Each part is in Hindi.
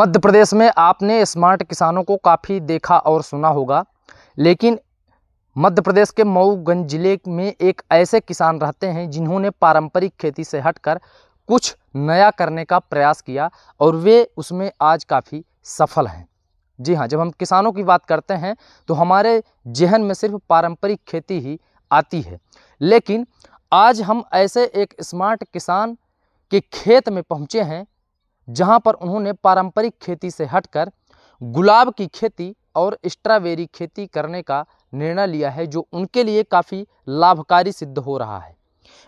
मध्य प्रदेश में आपने स्मार्ट किसानों को काफ़ी देखा और सुना होगा, लेकिन मध्य प्रदेश के मऊगंज जिले में एक ऐसे किसान रहते हैं जिन्होंने पारंपरिक खेती से हटकर कुछ नया करने का प्रयास किया और वे उसमें आज काफ़ी सफल हैं। जी हाँ, जब हम किसानों की बात करते हैं तो हमारे जहन में सिर्फ पारंपरिक खेती ही आती है, लेकिन आज हम ऐसे एक स्मार्ट किसान के खेत में पहुँचे हैं जहां पर उन्होंने पारंपरिक खेती से हटकर गुलाब की खेती और स्ट्रॉबेरी खेती करने का निर्णय लिया है, जो उनके लिए काफ़ी लाभकारी सिद्ध हो रहा है।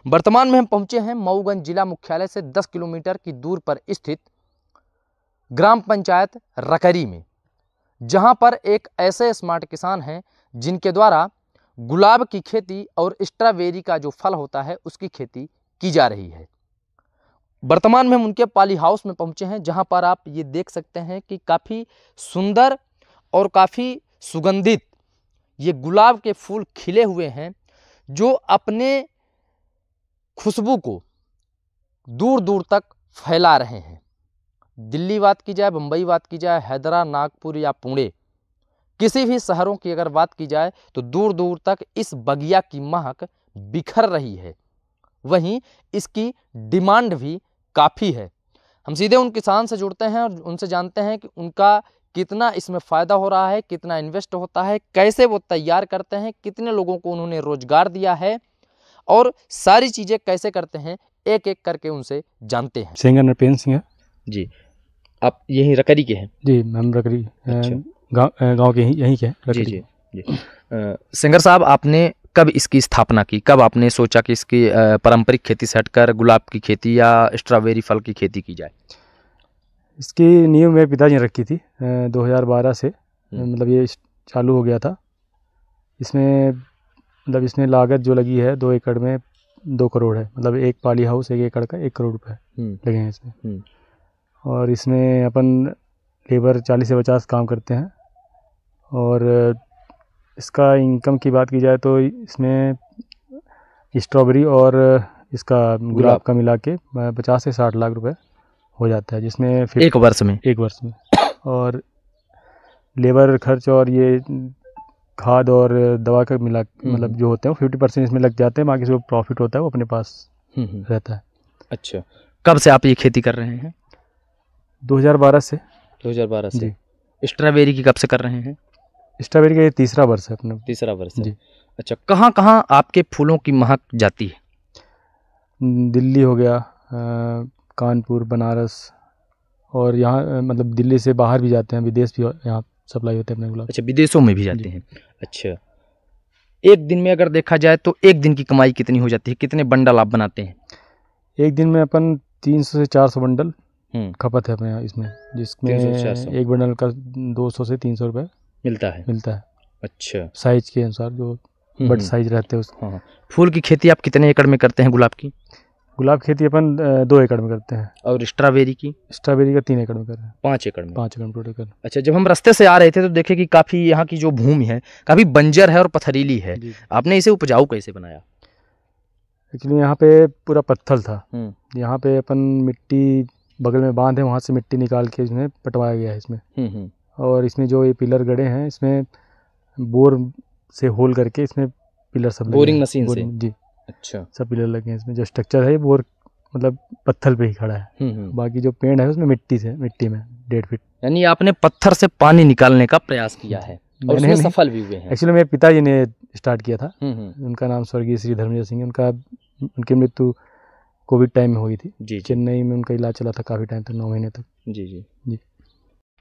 वर्तमान में हम पहुंचे हैं मऊगंज जिला मुख्यालय से 10 किलोमीटर की दूर पर स्थित ग्राम पंचायत रकरी में, जहां पर एक ऐसे स्मार्ट किसान हैं जिनके द्वारा गुलाब की खेती और स्ट्रॉबेरी का जो फल होता है उसकी खेती की जा रही है। वर्तमान में हम उनके पॉली हाउस में पहुंचे हैं, जहां पर आप ये देख सकते हैं कि काफ़ी सुंदर और काफ़ी सुगंधित ये गुलाब के फूल खिले हुए हैं, जो अपने खुशबू को दूर दूर तक फैला रहे हैं। दिल्ली बात की जाए, बम्बई बात की जाए, हैदरा, नागपुर या पुणे, किसी भी शहरों की अगर बात की जाए तो दूर दूर तक इस बगिया की महक बिखर रही है। वहीं इसकी डिमांड भी काफ़ी है। हम सीधे उन किसान से जुड़ते हैं और उनसे जानते हैं कि उनका कितना इसमें फ़ायदा हो रहा है, कितना इन्वेस्ट होता है, कैसे वो तैयार करते हैं, कितने लोगों को उन्होंने रोजगार दिया है और सारी चीज़ें कैसे करते हैं, एक एक करके उनसे जानते हैं। सिंगर नरपेंद्र सिंह है जी, आप यहीं रकरी के हैं? जी, हम रकरी गाँव के यहीं के हैं रकरी। जी जी जी। सिंगर साहब, आपने कब इसकी स्थापना की? कब आपने सोचा कि इसकी पारंपरिक खेती से हटकर गुलाब की खेती या स्ट्रॉबेरी फल की खेती की जाए? इसकी नींव मेरे पिताजी ने रखी थी 2012 से, मतलब ये चालू हो गया था। इसमें मतलब इसमें लागत जो लगी है 2 एकड़ में 2 करोड़ है, मतलब एक पॉली हाउस 1 एकड़ का 1 करोड़ रुपये लगे हैं इसमें। और इसमें अपन लेबर 40 से 50 काम करते हैं। और इसका इनकम की बात की जाए तो इसमें स्ट्रॉबेरी और इसका गुलाब का मिला के 50 से 60 लाख रुपए हो जाता है, जिसमें एक वर्ष में? एक वर्ष में। और लेबर खर्च और ये खाद और दवा का मिला मतलब जो होते हैं 50% इसमें लग जाते हैं, बाकी जो प्रॉफिट होता है वो अपने पास रहता है। अच्छा, कब से आप ये खेती कर रहे हैं? 2012 से। 2012 से। स्ट्रॉबेरी की कब से कर रहे हैं? स्ट्रॉबेरी का ये तीसरा वर्ष है अपना। तीसरा वर्ष है जी। अच्छा, कहाँ कहाँ आपके फूलों की महक जाती है? दिल्ली हो गया, कानपुर, बनारस, और यहाँ मतलब दिल्ली से बाहर भी जाते हैं, विदेश भी यहाँ सप्लाई होते हैं अपने गुलाब। अच्छा, विदेशों में भी जाते हैं। अच्छा, एक दिन में अगर देखा जाए तो एक दिन की कमाई कितनी हो जाती है? कितने बंडल आप बनाते हैं? एक दिन में अपन 300 से 400 बंडल खपत है अपने यहाँ इसमें, जिसमें एक बंडल का 200 से 300 रुपये मिलता है। अच्छा, साइज के अनुसार जो बड़ साइज रहते हैं उसको। हाँ। फूल की खेती आप कितने एकड़ में करते हैं गुलाब की? गुलाब खेती अपन 2 एकड़ में करते हैं। और स्ट्रॉबेरी की? स्ट्रॉबेरी का 3 एकड़ में कर रहे हैं। 5 एकड़ में? 5 एकड़ में टोटल। अच्छा, जब हम रास्ते से आ रहे थे तो देखे कि काफ़ी यहाँ की जो भूमि है काफ़ी बंजर है और पथरीली है, आपने इसे उपजाऊ कैसे बनाया? एक्चुअली यहाँ पे पूरा पत्थर था, यहाँ पे अपन मिट्टी बगल में बांध है, वहाँ से मिट्टी निकाल के इसमें पटवाया गया है इसमें। और इसमें जो ये पिलर गड़े हैं इसमें बोर से होल करके इसमें पिलर सब बोरिंग मशीन से? जी। अच्छा, सब पिलर लगे हैं इसमें। जो स्ट्रक्चर है बोर मतलब पत्थर पे ही खड़ा है। बाकी जो पेड़ है उसमें मिट्टी में 1.5 फीट। यानी आपने पत्थर से पानी निकालने का प्रयास किया है और उसमें सफल भी हुए हैं। एक्चुअली मेरे पिताजी ने स्टार्ट किया था। उनका नाम स्वर्गीय श्री धर्मेंद्र सिंह है। उनकी मृत्यु कोविड टाइम में हुई थी। चेन्नई में उनका इलाज चला था काफ़ी टाइम तक, 9 महीने तक। जी।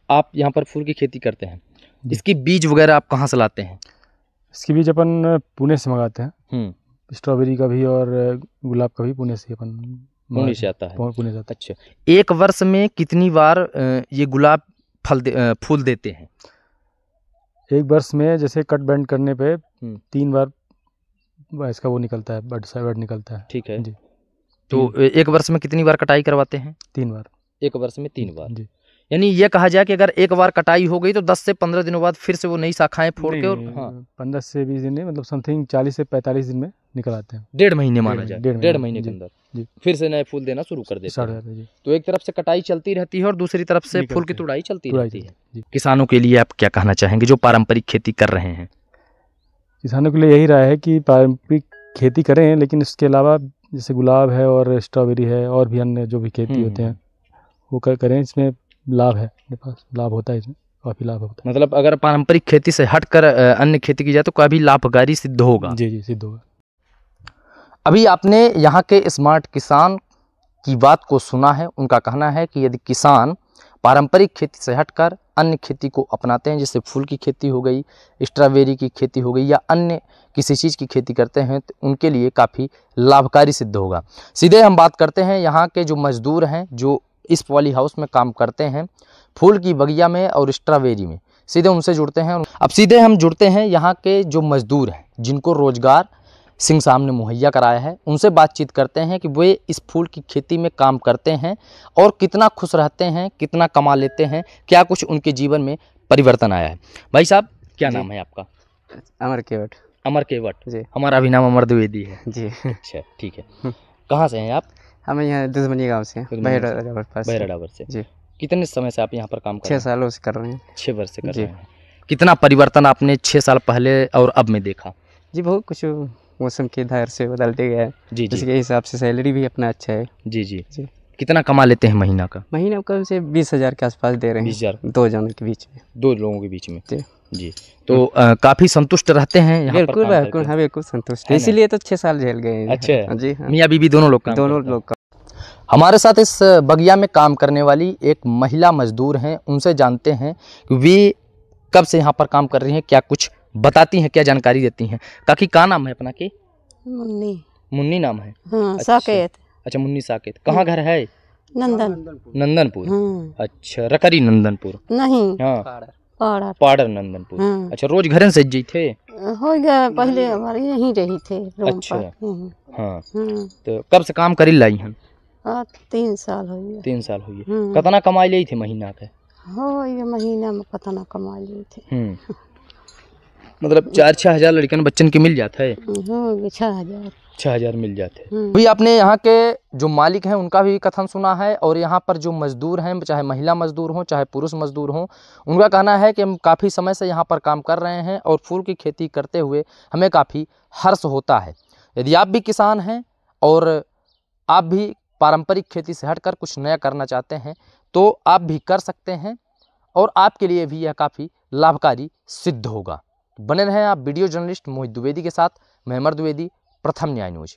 आप यहाँ पर फूल की खेती करते हैं, इसकी बीज वगैरह आप कहाँ से लाते हैं? इसकी बीज अपन पुणे से मंगाते हैं। स्ट्रॉबेरी का भी और गुलाब का भी पुणे से अपन पुणे से आता है। पुणे से आता है। अच्छा, एक वर्ष में कितनी बार ये गुलाब फूल देते हैं? एक वर्ष में जैसे कट बैंड करने पे 3 बार इसका वो निकलता है, बड निकलता है। ठीक है जी। तो एक वर्ष में कितनी बार कटाई करवाते हैं? 3 बार। एक वर्ष में 3 बार जी। यानी ये कहा जाए कि अगर एक बार कटाई हो गई तो 10 से 15 दिनों बाद फिर से वो नई शाखाएं फोड़ के, और 15 से 20 दिन में, मतलब समथिंग 40 से 45 दिन में निकल आते हैं। 1.5 महीने माना जाए, 1.5 महीने के अंदर। जी फिर से नए फूल देना शुरू कर देते स्टार्ट हो हैं। जाता है जी। तो एक तरफ से कटाई चलती रहती है और दूसरी तरफ से निकलते फूल की हैं। तुड़ाई चलती तुड़ाई रहती है। चलती है जी। किसानों के लिए आप क्या कहना चाहेंगे जो पारंपरिक खेती कर रहे हैं? किसानों के लिए यही राय है कि पारंपरिक खेती करें, लेकिन इसके अलावा जैसे गुलाब है और स्ट्रॉबेरी है और भी अन्य जो भी खेती होते हैं वो करें। इसमें लाभ है, अपने पास लाभ होता है, इसमें काफ़ी लाभ होता मतलब अगर पारंपरिक खेती से हटकर अन्य खेती की जाए तो काफी लाभकारी सिद्ध होगा। है। जी जी, सिद्ध होगा। अभी आपने यहाँ के स्मार्ट किसान की बात को सुना है। उनका कहना है कि यदि किसान पारंपरिक खेती से हटकर अन्य खेती को अपनाते हैं, जैसे फूल की खेती हो गई, स्ट्रॉबेरी की खेती हो गई या अन्य किसी चीज़ की खेती करते हैं, तो उनके लिए काफ़ी लाभकारी सिद्ध होगा। सीधे हम बात करते हैं यहाँ के जो मजदूर हैं जो इस पॉली हाउस में काम करते हैं, फूल की बगिया में और स्ट्रॉबेरी में, सीधे उनसे जुड़ते हैं। अब सीधे हम जुड़ते हैं यहाँ के जो मजदूर हैं जिनको रोजगार सिंह साहब ने मुहैया कराया है, उनसे बातचीत करते हैं कि वे इस फूल की खेती में काम करते हैं और कितना खुश रहते हैं, कितना कमा लेते हैं, क्या कुछ उनके जीवन में परिवर्तन आया है। भाई साहब, क्या जी। नाम है आपका? अमर केवट अमर केवट जी। हमारा भी नाम अमर द्विवेदी है। जी। अच्छा, ठीक है। कहाँ से हैं आप? हम यहाँ दुश्मनी गांव से दुश्मनी बहरा पास से। बहराडाबर से। जी। कितने समय से आप यहाँ पर काम कर 6 रहे हैं? सालों से कर रहे हैं। 6 वर्ष से कर जी। रहे हैं। कितना परिवर्तन आपने 6 साल पहले और अब में देखा? जी बहुत कुछ मौसम के धार से बदलते गया है, जी जी जिसके हिसाब से सैलरी भी अपना अच्छा है। जी जी जी। कितना कमा लेते हैं महीना का? महीने में कम से 20,000 के आसपास दे रहे हैं। 20,000 2 जनों के बीच में। 2 लोगों के बीच में। जी। जी, तो काफ़ी संतुष्ट रहते हैं यहाँ पर बिल्कुल काम बिल्कुल, करके? हाँ बिल्कुल संतुष्ट है है, ना? इसीलिए तो 6 साल झेल गए हैं। अच्छा। जी हाँ, मियाँ बीवी दोनों लोग काम दोनों करते हैं। लोग का। हमारे साथ इस बगिया में काम करने वाली एक महिला मजदूर हैं, उनसे जानते हैं कि वे कब से यहाँ पर काम कर रही हैं, क्या कुछ बताती हैं, क्या जानकारी देती हैं। काकी, का नाम है अपना? के मुन्नी। मुन्नी नाम है? हाँ, अच्छा। साकेत। अच्छा, मुन्नी साकेत। कहाँ घर है? नंदन। नंदनपुर। हाँ। अच्छा, रकरी नंदनपुर। नहीं, हाँ, पाड़ा। पाड़र नंदनपुर। हाँ। अच्छा, रोज घर से जी थे? हो गया, पहले हमारे यहीं रही थे रूम अच्छा। पर। हाँ, हाँ। तो कब से काम करी लाई हैं? 3 साल हो गया। 3 साल हुई है। हाँ। कितना कमाई ली थी महीना के? हो ये महीना में पता ना कमा लिए थे। मतलब 4-6 हज़ार लड़कन बच्चन के मिल जाता है? हो गया 6,000। 6,000 मिल जाते हैं। हाँ। अभी आपने यहाँ के जो मालिक हैं उनका भी कथन सुना है और यहाँ पर जो मजदूर हैं, चाहे महिला मजदूर हों चाहे पुरुष मजदूर हों, उनका कहना है कि हम काफ़ी समय से यहाँ पर काम कर रहे हैं और फूल की खेती करते हुए हमें काफ़ी हर्ष होता है। यदि आप भी किसान हैं और आप भी पारंपरिक खेती से हटकर कुछ नया करना चाहते हैं तो आप भी कर सकते हैं और आपके लिए भी यह काफ़ी लाभकारी सिद्ध होगा। बने रहें आप वीडियो जर्नलिस्ट मोहित द्विवेदी के साथ। मैं अमर द्विवेदी, प्रथम न्याय न्यूज।